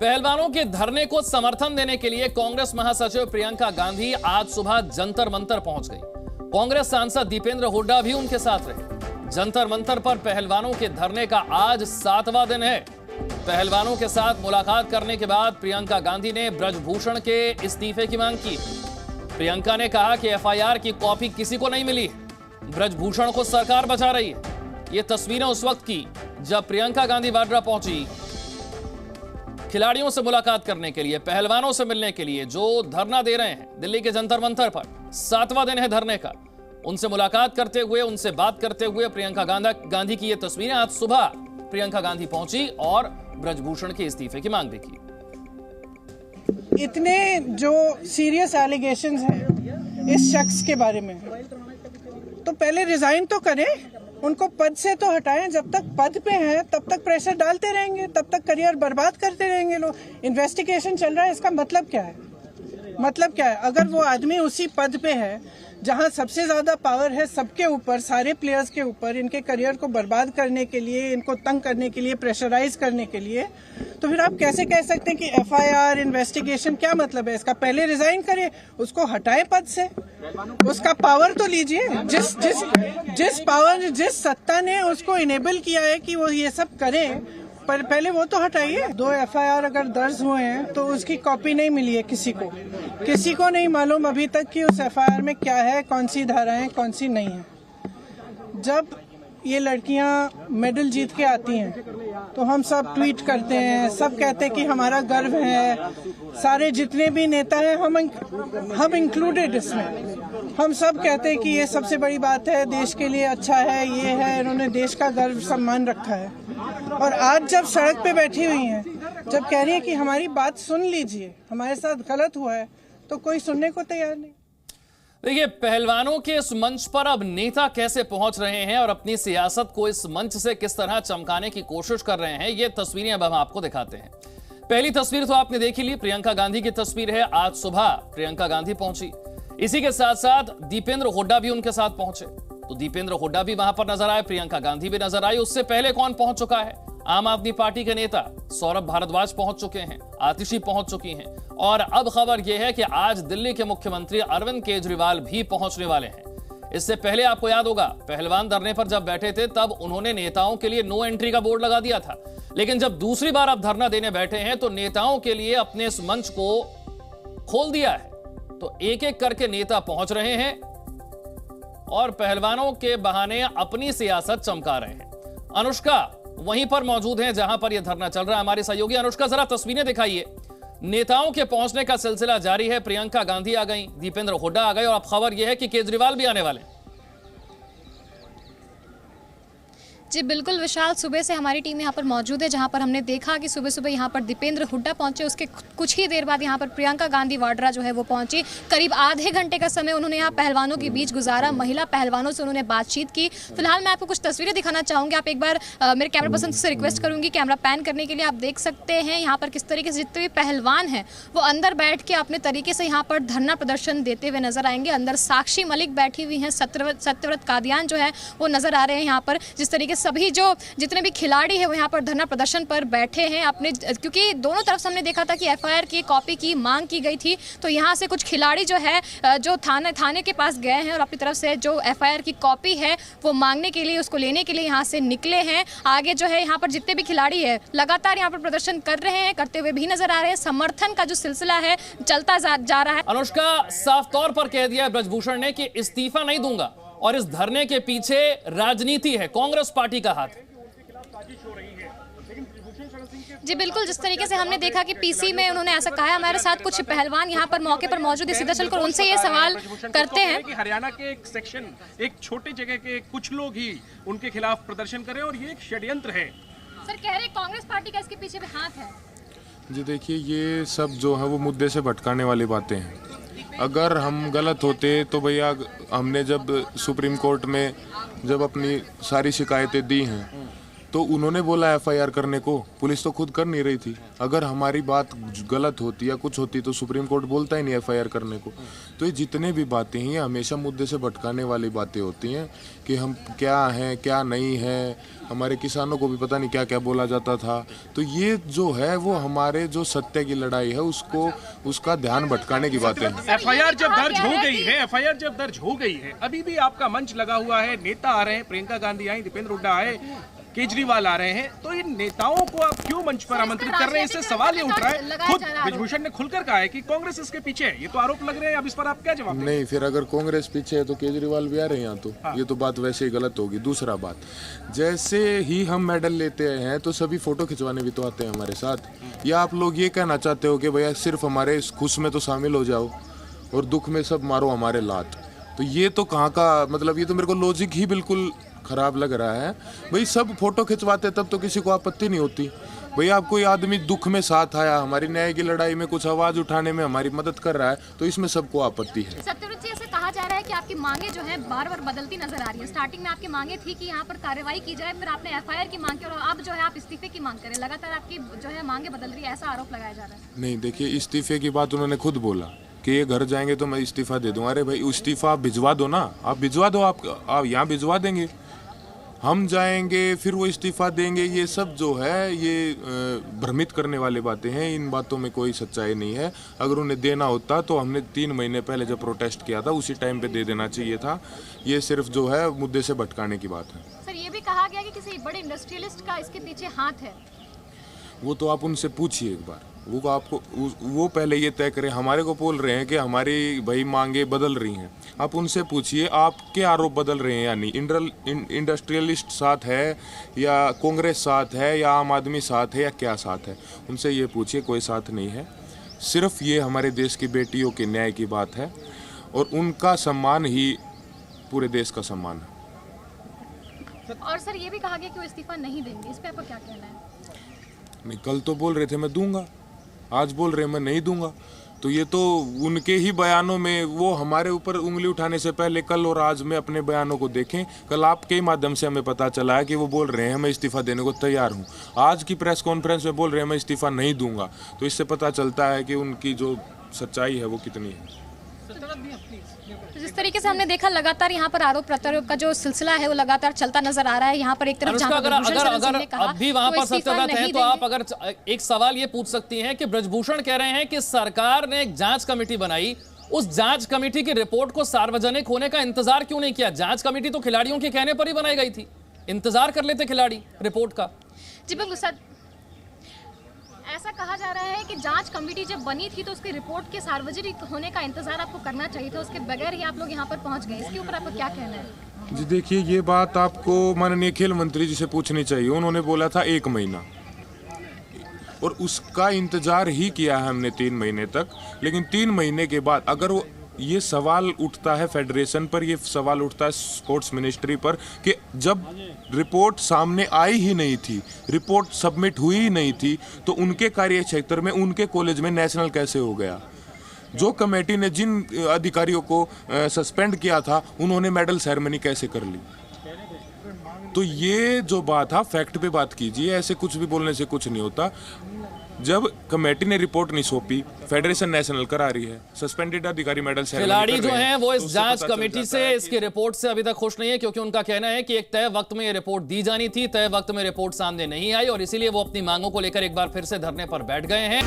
पहलवानों के धरने को समर्थन देने के लिए कांग्रेस महासचिव प्रियंका गांधी आज सुबह जंतर मंतर पहुंच गई। कांग्रेस सांसद दीपेंद्र हुड्डा भी उनके साथ रहे। जंतर मंतर पर पहलवानों के धरने का आज 7वां दिन है। पहलवानों के साथ मुलाकात करने के बाद प्रियंका गांधी ने ब्रजभूषण के इस्तीफे की मांग की। प्रियंका ने कहा कि एफआईआर की कॉपी किसी को नहीं मिली, ब्रजभूषण को सरकार बचा रही है। ये तस्वीरें उस वक्त की जब प्रियंका गांधी वाड्रा पहुंची खिलाड़ियों से मुलाकात करने के लिए, पहलवानों से मिलने के लिए जो धरना दे रहे हैं दिल्ली के जंतर मंतर पर। 7वां दिन है धरने का। उनसे मुलाकात करते हुए, उनसे बात करते हुए प्रियंका गांधी की ये तस्वीरें। आज सुबह प्रियंका गांधी पहुंची और ब्रजभूषण के इस्तीफे की मांग भी की। इतने जो सीरियस एलिगेशंस हैं इस शख्स के बारे में, तो पहले रिजाइन तो करें, उनको पद से तो हटाएं। जब तक पद पे हैं तब तक प्रेशर डालते रहेंगे, तब तक करियर बर्बाद करते रहेंगे लोग। इन्वेस्टिगेशन चल रहा है, इसका मतलब क्या है? मतलब क्या है? अगर वो आदमी उसी पद पे है जहां सबसे ज्यादा पावर है सबके ऊपर, सारे प्लेयर्स के ऊपर, इनके करियर को बर्बाद करने के लिए, इनको तंग करने के लिए, प्रेशराइज करने के लिए, तो फिर आप कैसे कह सकते हैं कि एफआईआर इन्वेस्टिगेशन? क्या मतलब है इसका? पहले रिजाइन करें, उसको हटाएं पद से, उसका पावर तो लीजिए। जिस पावर, जिस सत्ता ने उसको इनेबल किया है कि वो ये सब करे, पर पहले वो तो हटाइए। 2 एफआईआर अगर दर्ज हुए हैं तो उसकी कॉपी नहीं मिली है किसी को नहीं मालूम अभी तक कि उस एफआईआर में क्या है, कौन सी धाराएं, कौन सी नहीं है। जब ये लड़कियां मेडल जीत के आती हैं तो हम सब ट्वीट करते हैं, सब कहते हैं कि हमारा गर्व है। सारे जितने भी नेता हैं, हम इंक्लूडेड इसमें, हम सब कहते हैं कि ये सबसे बड़ी बात है, देश के लिए अच्छा है, ये है, इन्होंने देश का गर्व सम्मान रखा है। और आज जब सड़क पे बैठी हुई हैं, जब कह रही है कि हमारी बात सुन लीजिए, हमारे साथ गलत हुआ है, तो कोई सुनने को तैयार नहीं। देखिए, पहलवानों के इस मंच पर अब नेता कैसे पहुंच रहे हैं और अपनी सियासत को इस मंच से किस तरह चमकाने की कोशिश कर रहे हैं, ये तस्वीरें अब हम आपको दिखाते हैं। पहली तस्वीर तो आपने देखी ली, प्रियंका गांधी की तस्वीर है। आज सुबह प्रियंका गांधी पहुंची। इसी के साथ साथ दीपेंद्र हुड्डा भी उनके साथ पहुंचे। तो दीपेंद्र हुड्डा भी वहां पर नजर आए, प्रियंका गांधी भी नजर आई। उससे पहले कौन पहुंच चुका है? आम आदमी पार्टी के नेता सौरभ भारद्वाज पहुंच चुके हैं, आतिशी पहुंच चुकी हैं, और अब खबर यह है कि आज दिल्ली के मुख्यमंत्री अरविंद केजरीवाल भी पहुंचने वाले हैं। इससे पहले आपको याद होगा, पहलवान धरने पर जब बैठे थे तब उन्होंने नेताओं के लिए नो एंट्री का बोर्ड लगा दिया था। लेकिन जब दूसरी बार आप धरना देने बैठे हैं तो नेताओं के लिए अपने इस मंच को खोल दिया है। तो एक एक करके नेता पहुंच रहे हैं और पहलवानों के बहाने अपनी सियासत चमका रहे हैं। अनुष्का वहीं पर मौजूद हैं जहां पर यह धरना चल रहा है। हमारी सहयोगी अनुष्का, जरा तस्वीरें दिखाइए। नेताओं के पहुंचने का सिलसिला जारी है। प्रियंका गांधी आ गई, दीपेंद्र हुड्डा आ गए और अब खबर यह है कि केजरीवाल भी आने वाले हैं। जी बिल्कुल विशाल, सुबह से हमारी टीम यहाँ पर मौजूद है, जहाँ पर हमने देखा कि सुबह सुबह यहाँ पर दीपेंद्र हुड्डा पहुंचे। उसके कुछ ही देर बाद यहाँ पर प्रियंका गांधी वाड्रा जो है वो पहुंची। करीब आधे घंटे का समय उन्होंने यहाँ पहलवानों के बीच गुजारा, महिला पहलवानों से उन्होंने बातचीत की। फिलहाल मैं आपको कुछ तस्वीरें दिखाना चाहूँगी। आप एक बार मेरे कैमरा पर्सन से रिक्वेस्ट करूँगी कैमरा पैन करने के लिए। आप देख सकते हैं यहाँ पर किस तरीके से जितने भी पहलवान हैं वो अंदर बैठ के अपने तरीके से यहाँ पर धरना प्रदर्शन देते हुए नजर आएंगे। अंदर साक्षी मलिक बैठी हुई हैं, सत्यव्रत कादियान जो है वो नजर आ रहे हैं यहाँ पर। जिस तरीके से सभी जो जितने भी खिलाड़ी हैं वो यहाँ पर धरना प्रदर्शन पर बैठे हैं अपने, क्योंकि दोनों तरफ से हमने देखा था कि एफआईआर की कॉपी की मांग की गई थी। तो यहाँ से कुछ खिलाड़ी जो है जो थाने के पास गए हैं और अपनी तरफ से जो एफआईआर की कॉपी है वो मांगने के लिए, उसको लेने के लिए यहाँ से निकले हैं। आगे जो है यहाँ पर जितने भी खिलाड़ी है लगातार यहाँ पर प्रदर्शन कर रहे हैं, करते हुए भी नजर आ रहे हैं। समर्थन का जो सिलसिला है चलता जा रहा है। अनुष्का, साफ तौर पर कह दिया ब्रजभूषण ने कि इस्तीफा नहीं दूंगा और इस धरने के पीछे राजनीति है, कांग्रेस पार्टी का हाथ है। जी बिल्कुल, जिस तरीके से हमने देखा कि पीसी में उन्होंने ऐसा कहा है। हमारे साथ कुछ पहलवान यहाँ पर मौके पर मौजूद है, सीधा चलकर उनसे ये सवाल करते हैं कि हरियाणा के एक सेक्शन, एक छोटे जगह के कुछ लोग ही उनके खिलाफ प्रदर्शन करें और ये एक षड्यंत्र है। सर कह रहे कांग्रेस पार्टी का इसके पीछे भी हाथ है। जी देखिए, ये सब जो है वो मुद्दे से भटकाने वाली बातें हैं। अगर हम गलत होते तो भैया, हमने जब सुप्रीम कोर्ट में जब अपनी सारी शिकायतें दी हैं तो उन्होंने बोला एफआईआर करने को, पुलिस तो खुद कर नहीं रही थी। अगर हमारी बात गलत होती या कुछ होती तो सुप्रीम कोर्ट बोलता ही नहीं एफआईआर करने को। तो ये जितने भी बातें हैं ये हमेशा मुद्दे से भटकाने वाली बातें होती हैं कि हम क्या हैं क्या नहीं है, हमारे किसानों को भी पता नहीं क्या क्या बोला जाता था। तो ये जो है वो हमारे जो सत्य की लड़ाई है उसका ध्यान भटकाने की बातें हैं। एफआईआर जब दर्ज हो गई है, एफआईआर जब दर्ज हो गई है, अभी भी आपका मंच लगा हुआ है, नेता आ रहे हैं, प्रियंका गांधी आई, दीपेंद्र हुड्डा आए, केजरीवाल आ रहे हैं, तो इन नेताओं को आप क्यों मंच पर आमंत्रित कर रहे हैं? इससे सवाल ये उठ रहा है। खुद ब्रिजभूषण ने खुलकर कहा है कि कांग्रेस इसके पीछे है। ये तो आरोप लग रहे हैं, अब इस पर आप क्या जवाब देंगे? नहीं, फिर अगर कांग्रेस पीछे है तो केजरीवाल भी आ रहे हैं यहाँ, तो ये तो बात वैसे ही गलत होगी। दूसरा बात, जैसे ही हम मेडल लेते हैं तो सभी फोटो खिंचवाने भी तो आते हैं हमारे साथ। या आप लोग ये कहना चाहते हो कि भैया सिर्फ हमारे खुश में तो शामिल हो जाओ और दुख में सब मारो हमारे लात? तो ये तो कहाँ का मतलब, ये तो मेरे को लॉजिक ही बिल्कुल खराब लग रहा है। भाई सब फोटो खिंचवाते तब तो किसी को आपत्ति नहीं होती। भैया आप कोई आदमी दुख में साथ आया, हमारी न्याय की लड़ाई में कुछ आवाज उठाने में हमारी मदद कर रहा है, तो इसमें सबको आपत्ति है। सत्यव्रत जी, ऐसे कहा जा रहा है कि आपकी मांगे जो है बार बार बदलती नजर आ रही है। स्टार्टिंग में आपकी मांगे थी कि यहाँ पर कार्रवाई की जाए, फिर आपने एफआईआर की मांग की और अब जो है आप इस्तीफे की मांग करें। लगातार आपकी जो है मांगे बदल रही है, ऐसा आरोप लगाया जा रहा है। नहीं देखिए, इस्तीफे की बात उन्होंने खुद बोला कि ये घर जाएंगे तो मैं इस्तीफा दे दूंगा। अरे भाई इस्तीफा आप भिजवा दो ना, आप भिजवा दो, आप यहाँ भिजवा देंगे, हम जाएंगे फिर वो इस्तीफा देंगे। ये सब जो है ये भ्रमित करने वाली बातें हैं, इन बातों में कोई सच्चाई नहीं है। अगर उन्हें देना होता तो हमने 3 महीने पहले जब प्रोटेस्ट किया था उसी टाइम पे दे देना चाहिए था। ये सिर्फ जो है मुद्दे से भटकाने की बात है। सर, ये भी कहा गया कि किसी बड़े इंडस्ट्रियलिस्ट का इसके पीछे हाथ है। वो तो आप उनसे पूछिए एक बार, वो पहले ये तय करें। हमारे को बोल रहे हैं कि हमारी भाई मांगे बदल रही हैं, आप उनसे पूछिए आपके आरोप बदल रहे हैं या नहीं। इंडस्ट्रियलिस्ट साथ है या कांग्रेस साथ है या आम आदमी साथ है या क्या साथ है, उनसे ये पूछिए। कोई साथ नहीं है, सिर्फ ये हमारे देश की बेटियों के न्याय की बात है और उनका सम्मान ही पूरे देश का सम्मान है। और सर, ये भी कहा गया कि वो इस्तीफा नहीं देंगे, इस पे आपका क्या कहना है? नहीं, कल तो बोल रहे थे मैं दूंगा, आज बोल रहे हैं मैं नहीं दूंगा। तो ये तो उनके ही बयानों में, वो हमारे ऊपर उंगली उठाने से पहले कल और आज में अपने बयानों को देखें। कल आपके ही माध्यम से हमें पता चला है कि वो बोल रहे हैं मैं इस्तीफा देने को तैयार हूँ। आज की प्रेस कॉन्फ्रेंस में बोल रहे हैं मैं इस्तीफा नहीं दूंगा। तो इससे पता चलता है कि उनकी जो सच्चाई है वो कितनी है। तो जिस तरीके से हमने देखा, लगातार यहाँ पर आरोप प्रत्यारोप का जो सिलसिला है वो लगातार चलता नजर आ रहा है। यहाँ पर एक तरफ अगर अभी वहां पर सत्यव्रत है तो आप अगर एक सवाल ये पूछ सकती हैं कि ब्रजभूषण कह रहे हैं कि सरकार ने एक जांच कमेटी बनाई, उस जांच कमेटी की रिपोर्ट को सार्वजनिक होने का इंतजार क्यों नहीं किया? जांच कमेटी तो खिलाड़ियों के कहने पर ही बनाई गई थी, इंतजार कर लेते खिलाड़ी रिपोर्ट का। जी बिल्कुल सर, ऐसा कहा जा रहा है कि जांच कमेटी जब बनी थी तो उसकी रिपोर्ट के सार्वजनिक होने का इंतजार आपको करना चाहिए था, उसके बगैर ही आप लोग यहाँ पर पहुँच गए। इसके ऊपर आपका क्या कहना है? जी देखिए, ये बात आपको माननीय खेल मंत्री जी से पूछनी चाहिए। उन्होंने बोला था 1 महीना और उसका इंतजार ही किया है हमने 3 महीने तक। लेकिन 3 महीने के बाद अगर वो ये सवाल उठता है फेडरेशन पर, ये सवाल उठता है स्पोर्ट्स मिनिस्ट्री पर कि जब रिपोर्ट सामने आई ही नहीं थी, रिपोर्ट सबमिट हुई ही नहीं थी, तो उनके कार्य क्षेत्र में उनके कॉलेज में नेशनल कैसे हो गया? जो कमेटी ने जिन अधिकारियों को सस्पेंड किया था उन्होंने मेडल सेरेमनी कैसे कर ली? तो ये जो बात है फैक्ट पे बात कीजिए, ऐसे कुछ भी बोलने से कुछ नहीं होता। जब कमेटी ने रिपोर्ट नहीं सौंपी, फेडरेशन नेशनल करा रही है, सस्पेंडेड अधिकारी मेडल खिलाड़ी जो हैं वो इस जांच कमेटी से, इसकी रिपोर्ट से अभी तक खुश नहीं है, क्योंकि उनका कहना है कि एक तय वक्त में ये रिपोर्ट दी जानी थी, तय वक्त में रिपोर्ट सामने नहीं आई और इसीलिए वो अपनी मांगों को लेकर एक बार फिर से धरने पर बैठ गए हैं।